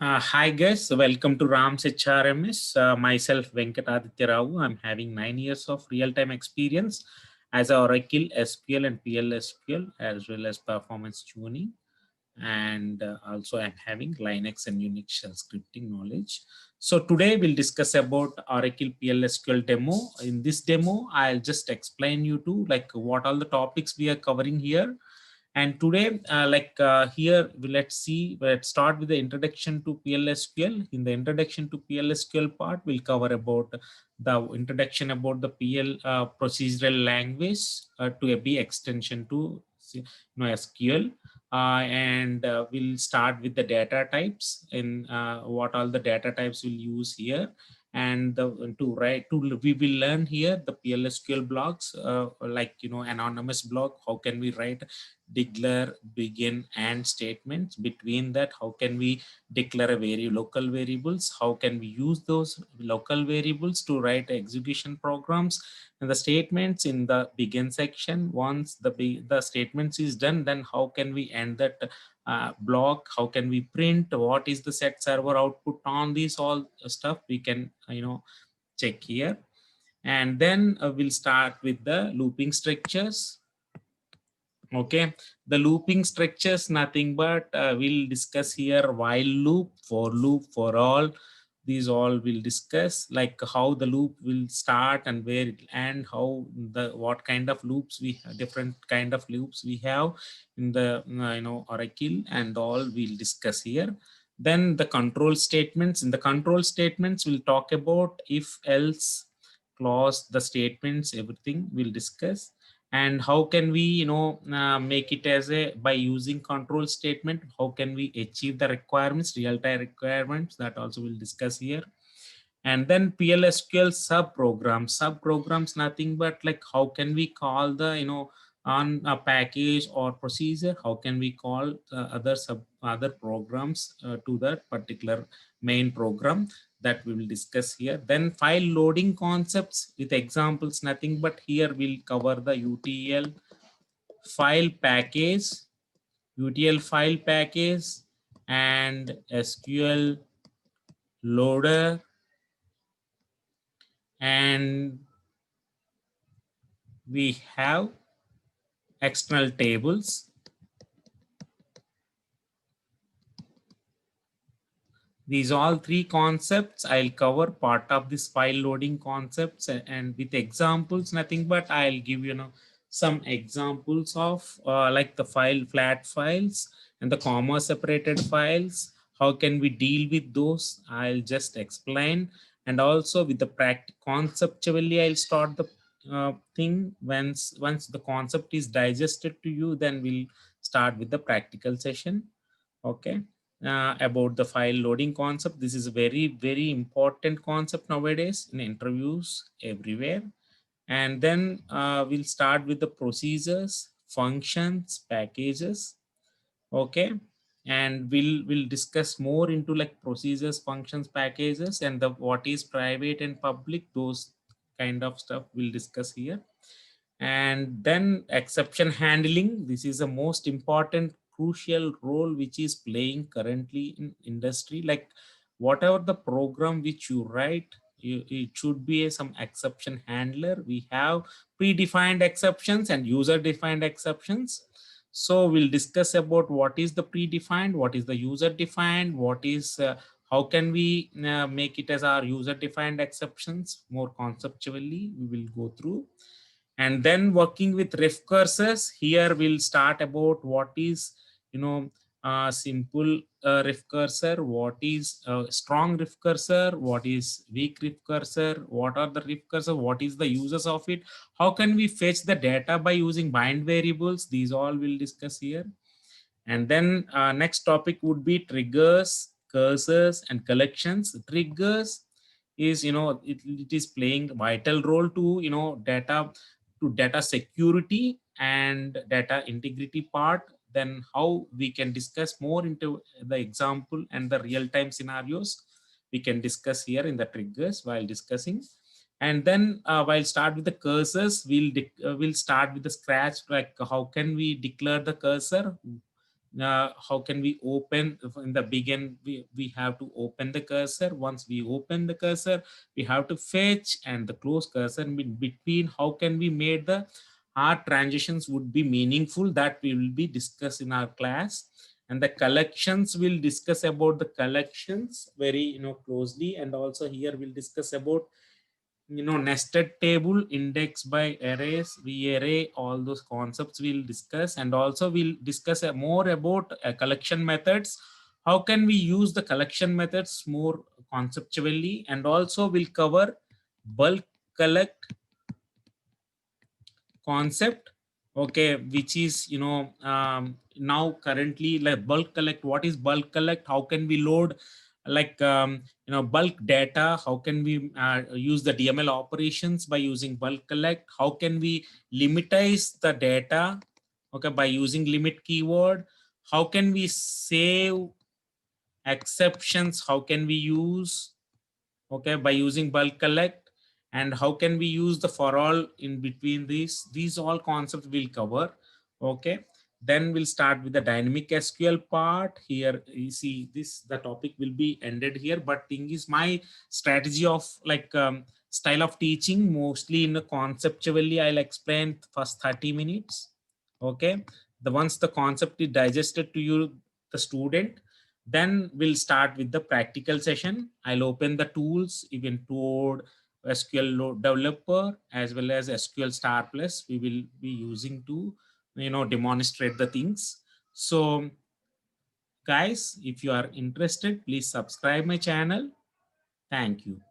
Hi guys, welcome to Ram's HRMS. Myself Venkataditya Rao. I'm having 9 years of real-time experience as a Oracle, SQL and PLSQL as well as performance tuning. And also I'm having Linux and Unix shell scripting knowledge. So today we'll discuss about Oracle PLSQL demo. In this demo, I'll just explain you to like what all the topics we are covering here. And today, here, let's start with the introduction to PLSQL. In the introduction to PLSQL part, we'll cover about the introduction about the PL procedural language to a B extension to SQL. And we'll start with the data types and what all the data types we'll use here. And we will learn here the PLSQL blocks anonymous block. How can we write declare, begin, and statements? Between that, how can we declare a local variables? How can we use those local variables to write execution programs? And the statements in the begin section. Once the statements is done, then how can we end that block? How can we print? What is the set server output on this all stuff? We can check here. And then we'll start with the looping structures. Okay, the looping structures nothing but we'll discuss here while loop, for loop, for all. These all will discuss like how the loop will start and where it end, how the what kind of loops we have, different kind of loops we have in the Oracle, and all we'll discuss here. Then the control statements. In the control statements, we'll talk about if else clause, the statements, everything we'll discuss. And how can we make it as a by using control statement, how can we achieve the requirements, real-time requirements, that also we'll discuss here. And then PLSQL sub programs nothing but like how can we call the on a package or procedure, how can we call other programs to that particular main program, that we will discuss here. Then file loading concepts with examples nothing but here we'll cover the UTL file package, and SQL loader, and we have external tables. These all three concepts I'll cover part of this file loading concepts, and with examples nothing but I'll give some examples of like the flat files and the comma separated files. How can we deal with those? I'll just explain. And also with the conceptually I'll start the thing. Once the concept is digested to you, then we'll start with the practical session. Okay. About the file loading concept. This is a very important concept nowadays in interviews everywhere. And then we'll start with the procedures, functions, packages. Okay, and we'll discuss more into like procedures, functions, packages, and the what is private and public, those kind of stuff we'll discuss here. And then exception handling. This is the most important crucial role which is playing currently in industry. Like whatever the program which you write, it should be some exception handler. We have predefined exceptions and user defined exceptions. So we'll discuss about what is the predefined, what is the user defined, what is how can we make it as our user defined exceptions. More conceptually we will go through. And then working with ref cursors, here we'll start about what is simple ref cursor, what is strong ref cursor, what is weak ref cursor, what are the ref cursor, what is the uses of it, how can we fetch the data by using bind variables. These all we'll discuss here. And then next topic would be triggers, cursors, and collections. Triggers is it is playing vital role to data security and data integrity part. Then how we can discuss more into the example and the real-time scenarios we can discuss here in the triggers while discussing. And then while start with the cursors, we'll start with the scratch, like how can we declare the cursor, how can we open in the begin? We have to open the cursor. Once we open the cursor, we have to fetch and the close cursor in between. How can we make the our transitions would be meaningful? That we will be discussed in our class. And the collections, will discuss about the collections very closely. And also here we'll discuss about nested table, index by arrays, array, all those concepts we'll discuss. And also we'll discuss more about collection methods. How can we use the collection methods more conceptually? And also we'll cover bulk collect concept, okay, which is now currently like bulk collect. What is bulk collect? How can we load like bulk data? How can we use the DML operations by using bulk collect? How can we limitize the data, okay, by using limit keyword? How can we save exceptions? How can we use, okay, by using bulk collect? And how can we use the for all in between these all concepts we'll cover, okay. Then we'll start with the dynamic SQL part. Here you see this, the topic will be ended here, but thing is my strategy of like style of teaching mostly in the conceptually I'll explain first 30 minutes, okay. The once the concept is digested to you, the student, then we'll start with the practical session. I'll open the tools, even Toad, SQL Developer, as well as SQL Star Plus. We will be using to, demonstrate the things. So, guys, if you are interested, please subscribe my channel. Thank you.